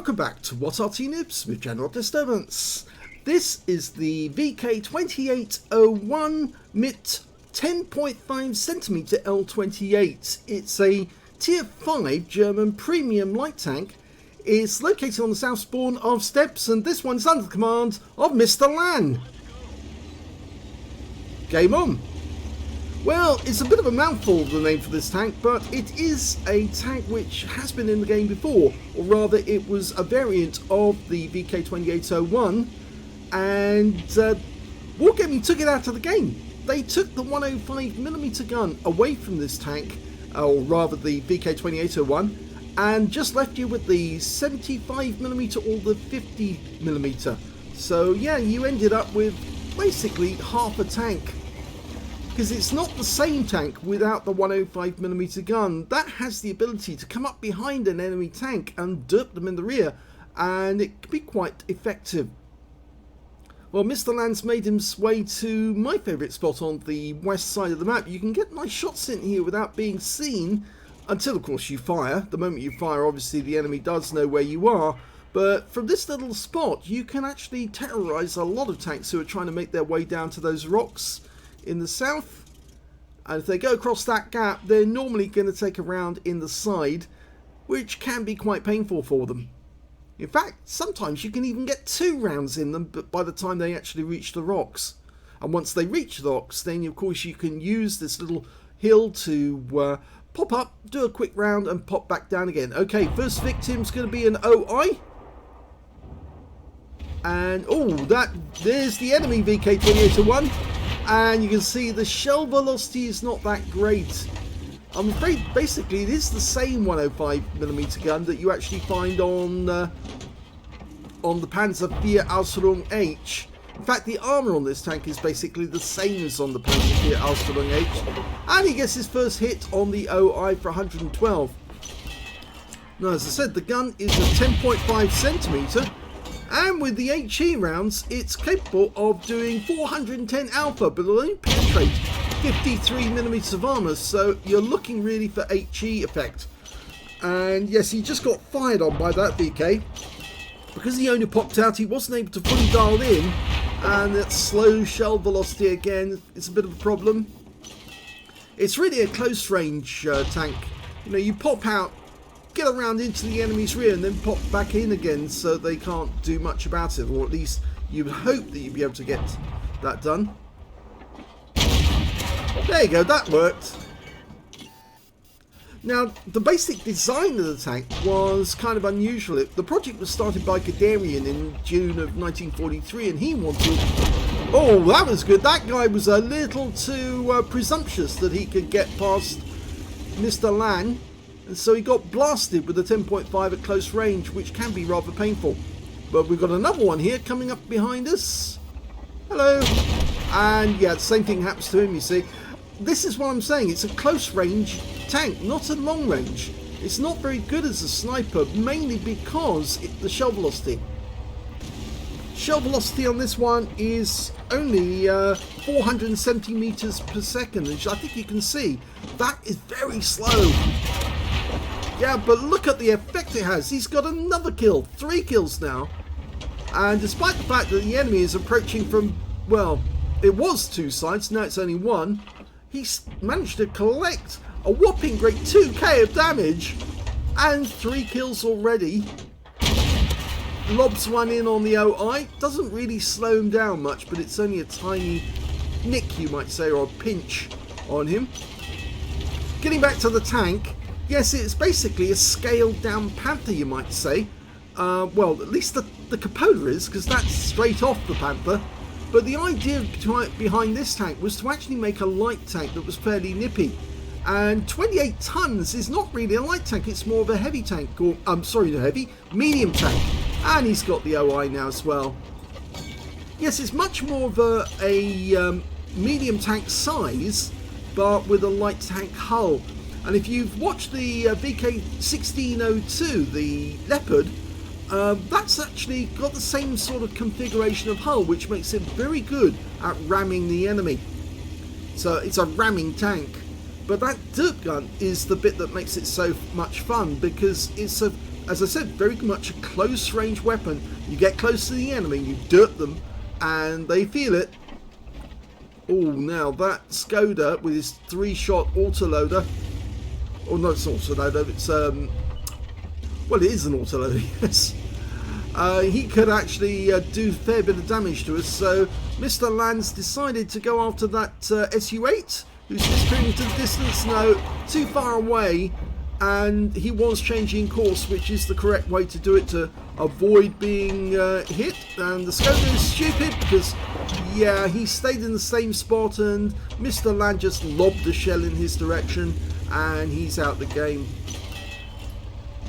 Welcome back to What Arty Noobs with General Disturbance. This is the VK2801 MIT 10.5cm L28. It's a Tier 5 German premium light tank. It's located on the south spawn of Steps, and this one is under the command of Mr. Lan. Game on. Well, it's a bit of a mouthful, the name for this tank, but it is a tank which has been in the game before, or rather it was a variant of the VK2801, and Wargaming took it out of the game. They took the 105mm gun away from this tank, or rather the VK2801, and just left you with the 75mm or the 50mm. So yeah, you ended up with basically half a tank. Because it's not the same tank without the 105mm gun. That has the ability to come up behind an enemy tank and derp them in the rear, and it can be quite effective. Well, Mr. Lan's made his way to my favourite spot on the west side of the map. You can get nice shots in here without being seen, until of course you fire. The moment you fire, obviously the enemy does know where you are, but from this little spot you can actually terrorise a lot of tanks who are trying to make their way down to those rocks in the south, and if they go across that gap, they're normally going to take a round in the side, which can be quite painful for them. In fact, sometimes you can even get 2 rounds in them, but by the time they actually reach the rocks. And once they reach the rocks, then of course you can use this little hill to pop up, do a quick round and pop back down again. Okay, first victim's going to be an OI. And oh, there's the enemy VK2801. And you can see the shell velocity is not that great. I'm afraid basically it is the same 105mm gun that you actually find on the Panzer IV Ausführung H. In fact, the armour on this tank is basically the same as on the Panzer IV Ausführung H. And he gets his first hit on the OI for 112. Now, as I said, the gun is a 10.5cm. And with the HE rounds, it's capable of doing 410 alpha, but it'll only penetrate 53mm of armour, so you're looking really for HE effect. And yes, he just got fired on by that VK. Because the owner popped out, he wasn't able to fully dial in, and that slow shell velocity again is a bit of a problem. It's really a close range tank. You know, you pop out, get around into the enemy's rear and then pop back in again, so they can't do much about it, or at least you would hope that you'd be able to get that done. There you go, that worked. Now, the basic design of the tank was kind of unusual. The project was started by Guderian in June of 1943, and he wanted... Oh, that was good. That guy was a little too presumptuous that he could get past Mr. Lan. And so he got blasted with a 10.5 at close range, which can be rather painful. But we've got another one here coming up behind us. Hello. And yeah, the same thing happens to him, you see. This is what I'm saying. It's a close range tank, not a long range. It's not very good as a sniper, mainly because the shell velocity. Shell velocity on this one is only 470 meters per second, which I think you can see. That is very slow. Yeah, but look at the effect it has. He's got another kill. 3 kills now. And despite the fact that the enemy is approaching from, well, it was 2 sides, now it's only 1. He's managed to collect a whopping great 2k of damage. And 3 kills already. Lobs one in on the OI. Doesn't really slow him down much, but it's only a tiny nick, you might say, or a pinch on him. Getting back to the tank. Yes, it's basically a scaled down Panther, you might say. Well, at least the cupola is, because that's straight off the Panther. But the idea behind this tank was to actually make a light tank that was fairly nippy. And 28 tons is not really a light tank, it's more of a heavy tank, or, medium tank. And he's got the OI now as well. Yes, it's much more of a medium tank size, but with a light tank hull. And if you've watched the VK1602, the Leopard, that's actually got the same sort of configuration of hull, which makes it very good at ramming the enemy. So it's a ramming tank. But that derp gun is the bit that makes it so much fun, because it's a as I said, very much a close range weapon. You get close to the enemy, you dirt them, and they feel it. Oh, now that Skoda with his 3-shot autoloader. Oh no, it's not autoloader, it's well, it is an autoloader, yes. He could actually do a fair bit of damage to us, so Mr. Lands decided to go after that SU-8, who's disappearing into the distance, no, too far away, and he was changing course, which is the correct way to do it to avoid being hit. And the Skoda is stupid because, yeah, he stayed in the same spot and Mr. Land just lobbed a shell in his direction and he's out the game.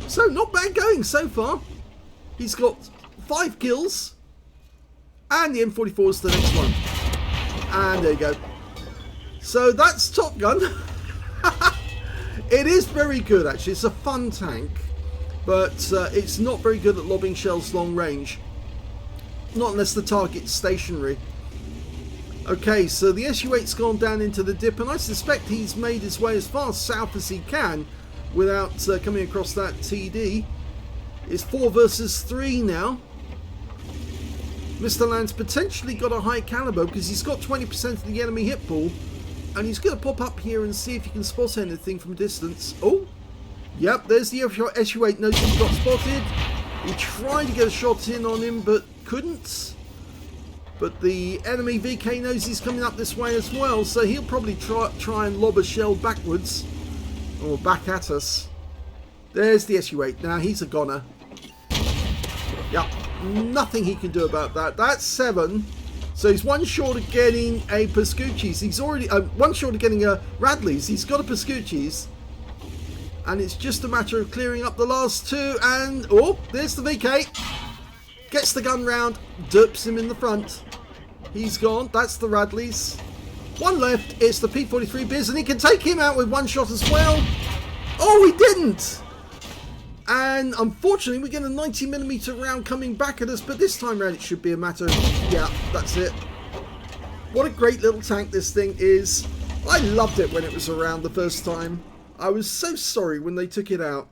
So not bad going so far. He's got 5 kills and the M44 is the next one. And there you go. So that's Top Gun. It is very good actually, it's a fun tank, but it's not very good at lobbing shells long range. Not unless the target's stationary. Okay, so the SU-8's gone down into the dip, and I suspect he's made his way as far south as he can without coming across that TD. It's 4 versus 3 now. Mr. Land's potentially got a high caliber because he's got 20% of the enemy hit pool. And he's going to pop up here and see if he can spot anything from a distance. Oh, yep, there's the SU-8 notice he got spotted. He tried to get a shot in on him, but couldn't. But the enemy VK knows he's coming up this way as well, so he'll probably try and lob a shell backwards. Or back at us. There's the SU-8. Now, he's a goner. Yep, nothing he can do about that. That's 7. So he's 1 short of getting a Pascucci's. He's already 1 short of getting a Radley's. He's got a Pascucci's. And it's just a matter of clearing up the last 2. And, oh, there's the VK. Gets the gun round. Derps him in the front. He's gone. That's the Radley's. 1 left. It's the P43 Biz. And he can take him out with 1 shot as well. Oh, he didn't. And unfortunately we get a 90mm round coming back at us, but this time around it should be a matter of, yeah, that's it. What a great little tank this thing is. I loved it when it was around the first time. I was so sorry when they took it out.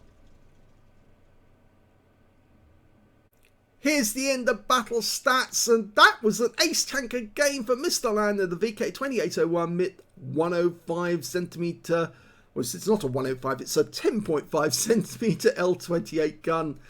Here's the end of battle stats, and that was an ace tanker game for Mr. Land of the VK2801 MIT 105cm. Well, it's not a 105, it's a 10.5cm L28 gun.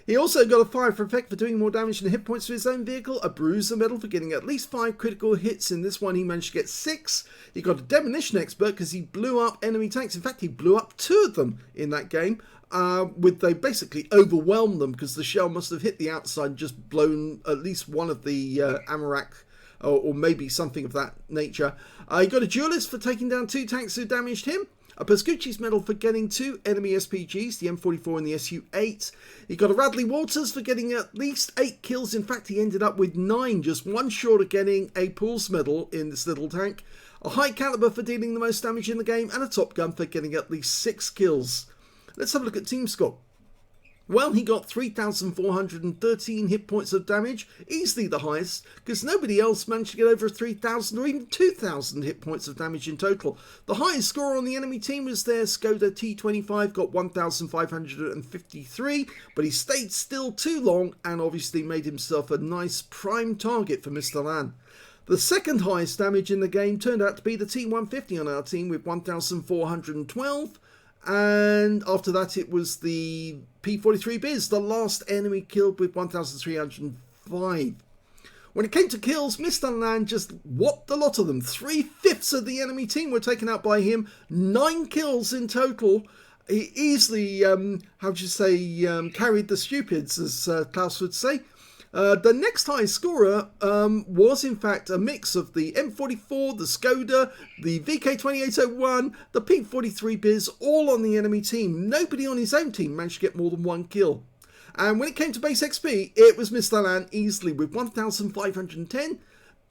He also got a fire for effect for doing more damage than hit points to his own vehicle, a bruiser medal for getting at least 5 critical hits. In this one he managed to get 6. He got a demolition expert because he blew up enemy tanks. In fact, he blew up 2 of them in that game. They basically overwhelmed them because the shell must have hit the outside and just blown at least one of the ammo rack, or maybe something of that nature. He got a duelist for taking down 2 tanks who damaged him. A Pascucci's medal for getting 2 enemy SPGs, the M44 and the SU-8. He got a Radley Walters for getting at least 8 kills. In fact, he ended up with 9, just 1 short of getting a Pools medal in this little tank. A high caliber for dealing the most damage in the game, and a Top Gun for getting at least 6 kills. Let's have a look at team score. Well, he got 3,413 hit points of damage, easily the highest, because nobody else managed to get over 3,000 or even 2,000 hit points of damage in total. The highest score on the enemy team was their Skoda T25, got 1,553, but he stayed still too long and obviously made himself a nice prime target for Mr. Lan. The second highest damage in the game turned out to be the T150 on our team with 1,412. And after that it was the P43 Biz, the last enemy killed with 1,305. When it came to kills, Mr. Land just whopped the lot of them. 3/5 of the enemy team were taken out by him. 9 kills in total. He easily, carried the stupids, as Klaus would say. The next highest scorer was in fact a mix of the M44, the Skoda, the VK2801, the P43 Biz, all on the enemy team. Nobody on his own team managed to get more than 1 kill. And when it came to base XP, it was Mr. Lan easily with 1,510.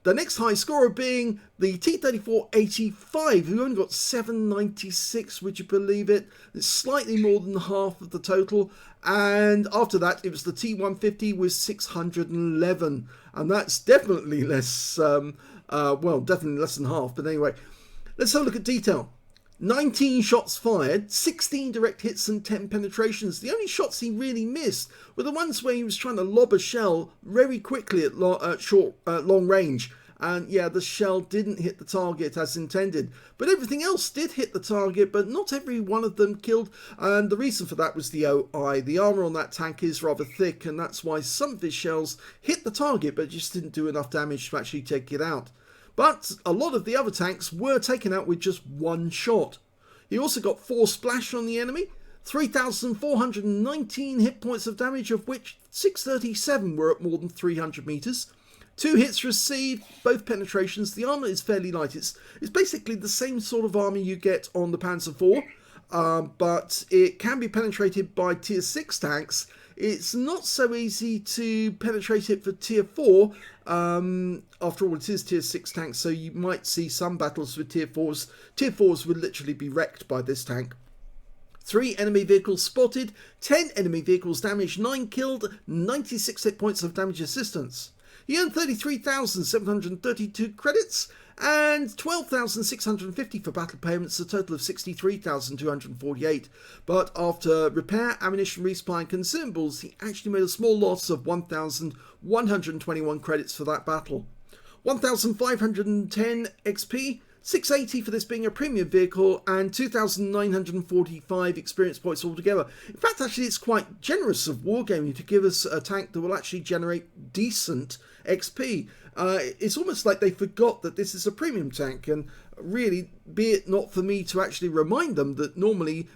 The next high scorer being the T3485, who only got 796, would you believe it? It's slightly more than half of the total. And after that, it was the T150 with 611. And that's definitely less, definitely less than half. But anyway, let's have a look at detail. 19 shots fired, 16 direct hits and 10 penetrations. The only shots he really missed were the ones where he was trying to lob a shell very quickly at long range. And yeah, the shell didn't hit the target as intended. But everything else did hit the target, but not every one of them killed. And the reason for that was the OI. The armor on that tank is rather thick, and that's why some of his shells hit the target, but just didn't do enough damage to actually take it out. But a lot of the other tanks were taken out with just one shot. He also got 4 splash on the enemy, 3,419 hit points of damage, of which 637 were at more than 300 meters. 2 hits received, both penetrations. The armor is fairly light. It's basically the same sort of armor you get on the Panzer IV, but it can be penetrated by tier 6 tanks. It's not so easy to penetrate it for tier 4. After all, it is tier 6 tanks, so you might see some battles with tier 4s. Tier 4s would literally be wrecked by this tank. 3 enemy vehicles spotted, 10 enemy vehicles damaged, 9 killed, 96 hit points of damage assistance. He earned 33,732 credits and 12,650 for battle payments, a total of 63,248. But after repair, ammunition, resupply and consumables, he actually made a small loss of 1,121 credits for that battle. 1,510 XP, 680 for this being a premium vehicle, and 2,945 experience points altogether. In fact, actually, it's quite generous of Wargaming to give us a tank that will actually generate decent XP. It's almost like they forgot that this is a premium tank, and really, be it not for me to actually remind them that normally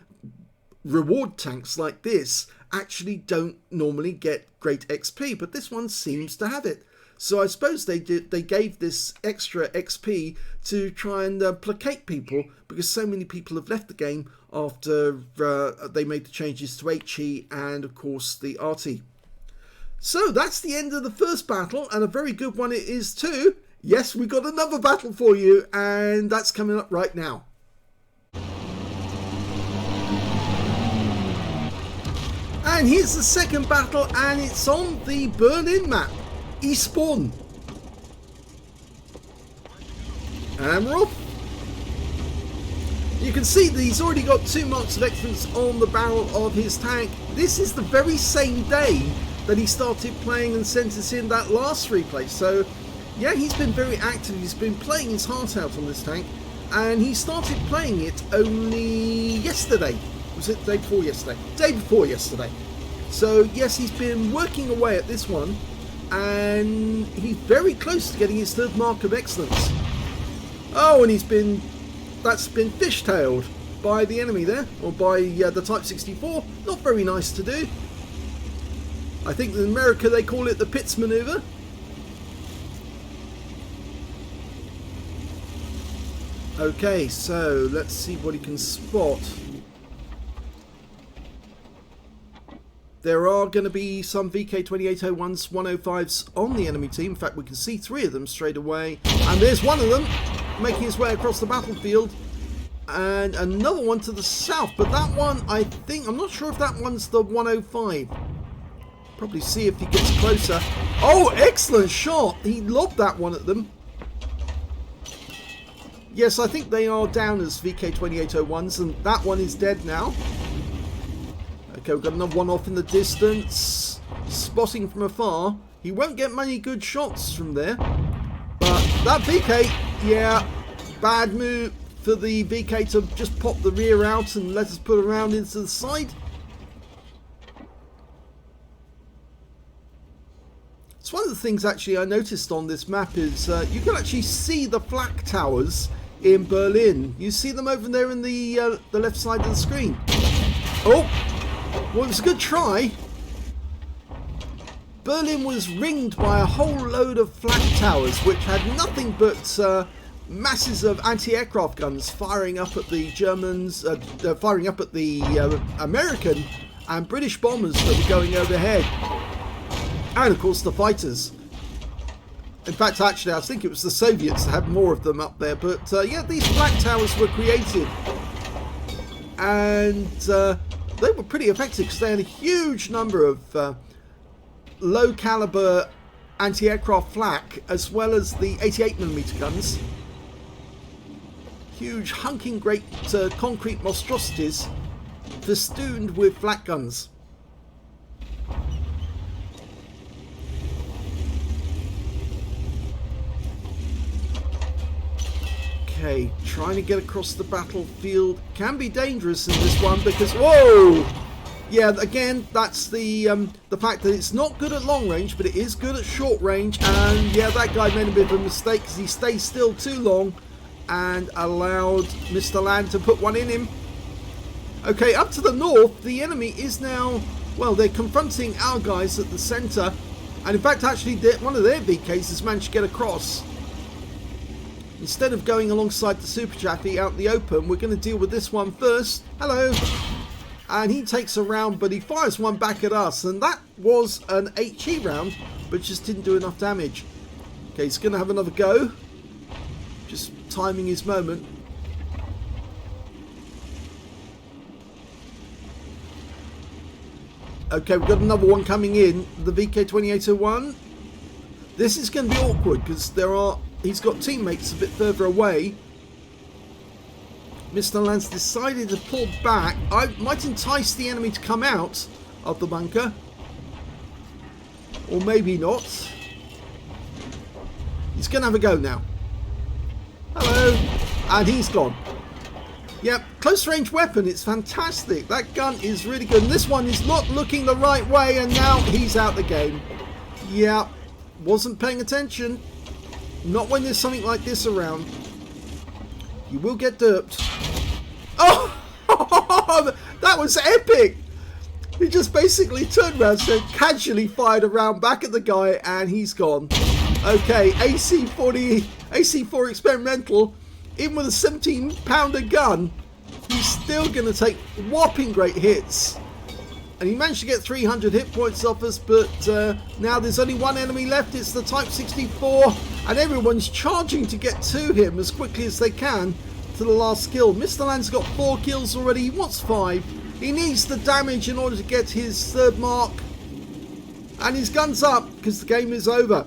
reward tanks like this actually don't normally get great XP, but this one seems to have it. So I suppose they gave this extra XP to try and placate people, because so many people have left the game after they made the changes to HE and of course the Arty. So that's the end of the first battle, and a very good one it is too. Yes, we got another battle for you, and that's coming up right now. And here's the second battle, and it's on the Berlin map. Eastbourne. And we're off. You can see that he's already got 2 marks of excellence on the barrel of his tank. This is the very same day that he started playing and sent us in that last replay. So yeah, he's been very active. He's been playing his heart out on this tank, and he started playing it only yesterday. Was it the day before yesterday? Day before yesterday. So yes, he's been working away at this one, and he's very close to getting his 3rd mark of excellence. Oh, and that's been fishtailed by the enemy there, or by the Type 64. Not very nice to do. I think in America they call it the Pitts maneuver. Okay, so let's see what he can spot. There are going to be some VK2801s, 105s on the enemy team. In fact, we can see 3 of them straight away. And there's one of them making his way across the battlefield. And another one to the south. But that one, I'm not sure if that one's the 105. Probably see if he gets closer. Oh, excellent shot! He lobbed that one at them. Yes, I think they are down as VK2801s, and that one is dead now. Okay, we've got another one off in the distance. Spotting from afar. He won't get many good shots from there. But that VK, yeah, bad move for the VK to just pop the rear out and let us put a round into the side. It's one of the things actually I noticed on this map is you can actually see the flak towers in Berlin. You see them over there in the left side of the screen. Oh, well, it was a good try. Berlin was ringed by a whole load of flak towers, which had nothing but masses of anti-aircraft guns firing up at the Germans, firing up at the American and British bombers that were going overhead. And of course the fighters. In fact, actually, I think it was the Soviets that had more of them up there. But yeah, these flak towers were created, and they were pretty effective because they had a huge number of low caliber anti-aircraft flak, as well as the 88mm guns. huge hunking great concrete monstrosities festooned with flak guns. Okay, trying to get across the battlefield can be dangerous in this one because, whoa! Yeah, again, that's the fact that it's not good at long range, but it is good at short range. And yeah, that guy made a bit of a mistake because he stayed still too long and allowed Mr. Land to put one in him. Okay, up to the north, the enemy is now, well, they're confronting our guys at the center. And in fact, actually, one of their VKs has managed to get across. Instead of going alongside the Super Chaffee out in the open, we're going to deal with this one first. Hello. And he takes a round, but he fires one back at us. And that was an HE round, but just didn't do enough damage. Okay, he's going to have another go. Just timing his moment. Okay, we've got another one coming in. The VK2801. This is going to be awkward because he's got teammates a bit further away. Mr. Land's decided to pull back. I might entice the enemy to come out of the bunker. Or maybe not. He's going to have a go now. Hello. And he's gone. Yep, close range weapon. It's fantastic. That gun is really good. And this one is not looking the right way. And now he's out the game. Yeah, wasn't paying attention. Not when there's something like this around. You will get derped. Oh, that was epic. He just basically turned around, so casually fired a round back at the guy, and he's gone. Okay, AC4 experimental, even with a 17-pounder gun, he's still going to take whopping great hits. And he managed to get 300 hit points off us, but now there's only one enemy left. It's the Type 64, and everyone's charging to get to him as quickly as they can to the last kill. Mr. Land's got 4 kills already. He wants 5. He needs the damage in order to get his third mark. And his gun's up because the game is over.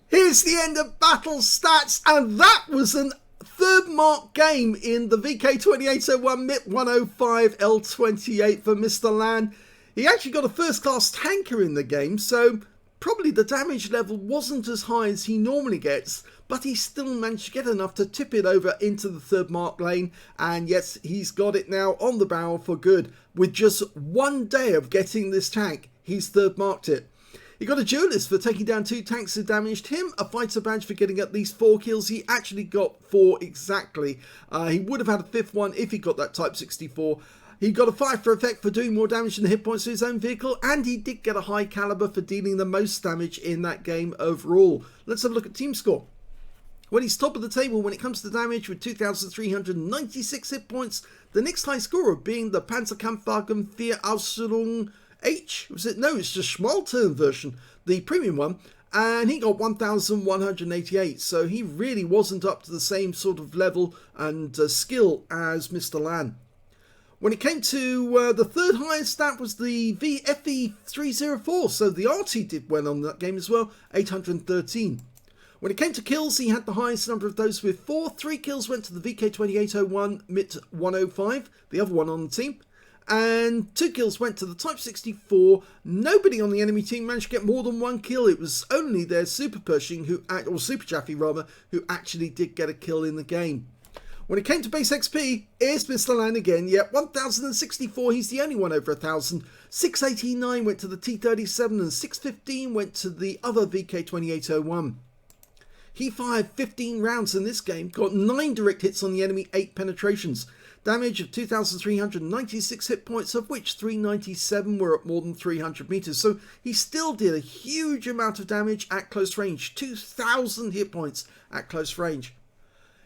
Here's the end of battle stats, and that was an third mark game in the VK2801 MIP 105 L28 for Mr. Land. He actually got a first class tanker in the game, so probably the damage level wasn't as high as he normally gets, but he still managed to get enough to tip it over into the third mark lane. And yes, he's got it now on the barrel for good. With just 1 day of getting this tank, he's third marked it. He got a duelist for taking down 2 tanks that damaged him, a fighter badge for getting at least 4 kills. He actually got 4 exactly. He would have had a 5th one if he got that Type 64. He got a 5 for effect for doing more damage than the hit points to his own vehicle, and he did get a high caliber for dealing the most damage in that game overall. Let's have a look at team score. Well, he's top of the table when it comes to damage with 2,396 hit points. The next high scorer being the Panzerkampfwagen 4 Ausrüstung H. Was it? No, it's just Schmaltern version, the premium one. And he got 1,188, so he really wasn't up to the same sort of level and skill as Mr. Land. When it came to the third highest stat was the FE304, so the Arty did well on that game as well, 813. When it came to kills, he had the highest number of those with 4. 3 kills went to the VK2801 MIT 105, the other one on the team. And 2 kills went to the Type 64. Nobody on the enemy team managed to get more than 1 kill. It was only their Super Pershing, or Super Chaffee rather, who actually did get a kill in the game. When it came to base XP, here's Mr. Land again. Yeah, 1,064, he's the only one over 1,000. 689 went to the T37 and 615 went to the other VK2801. He fired 15 rounds in this game, got 9 direct hits on the enemy, 8 penetrations. Damage of 2,396 hit points, of which 397 were at more than 300 meters. So he still did a huge amount of damage at close range, 2,000 hit points at close range.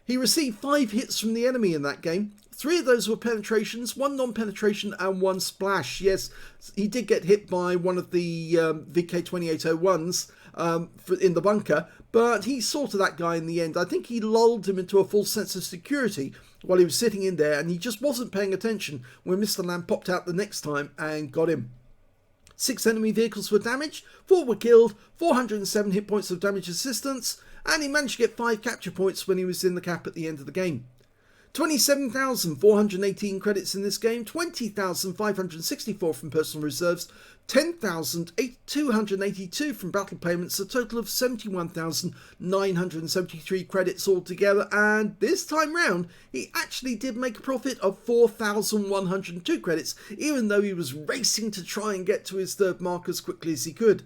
He received 5 hits from the enemy in that game. 3 of those were penetrations, 1 non-penetration and 1 splash. Yes, he did get hit by one of the VK2801s in the bunker, but he sorted that guy in the end. I think he lulled him into a false sense of security while he was sitting in there, and he just wasn't paying attention when Mr. Land popped out the next time and got him. 6 enemy vehicles were damaged, 4 were killed, 407 hit points of damage assistance, and he managed to get 5 capture points when he was in the cap at the end of the game. 27,418 credits in this game, 20,564 from personal reserves, 10,282 from battle payments, a total of 71,973 credits altogether, and this time round he actually did make a profit of 4,102 credits, even though he was racing to try and get to his third mark as quickly as he could.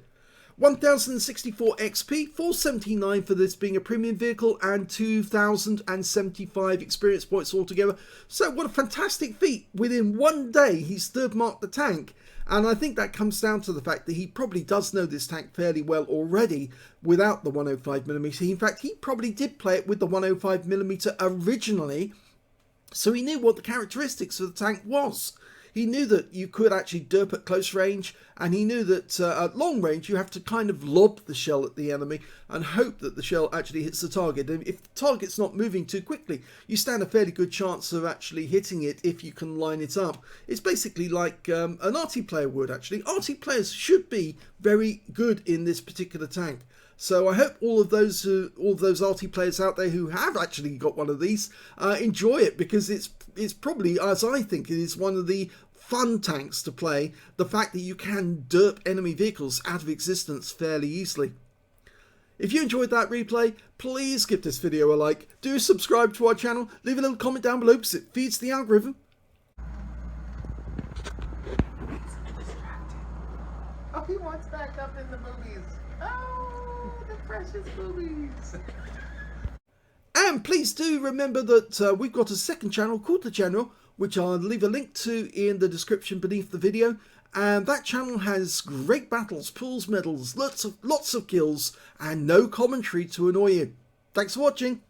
1,064 XP, 479 for this being a premium vehicle, and 2,075 experience points altogether. So what a fantastic feat. Within one day he's third marked the tank, and I think that comes down to the fact that he probably does know this tank fairly well already without the 105mm. In fact, he probably did play it with the 105mm originally, so he knew what the characteristics of the tank was. He knew that you could actually derp at close range, and he knew that at long range you have to kind of lob the shell at the enemy and hope that the shell actually hits the target. And if the target's not moving too quickly, you stand a fairly good chance of actually hitting it if you can line it up. It's basically like an Arty player would actually. Arty players should be very good in this particular tank. So I hope all of those Arty players out there who have actually got one of these enjoy it, because it's probably, as I think, it is one of the fun tanks to play. The fact that you can derp enemy vehicles out of existence fairly easily. If you enjoyed that replay, please give this video a like, do subscribe to our channel, leave a little comment down below because it feeds the algorithm. Oh, he wants back up in the movies. Oh, the precious movies. And please do remember that we've got a second channel called The General, which I'll leave a link to in the description beneath the video. And that channel has great battles, pools, medals, lots of kills, and no commentary to annoy you. Thanks for watching.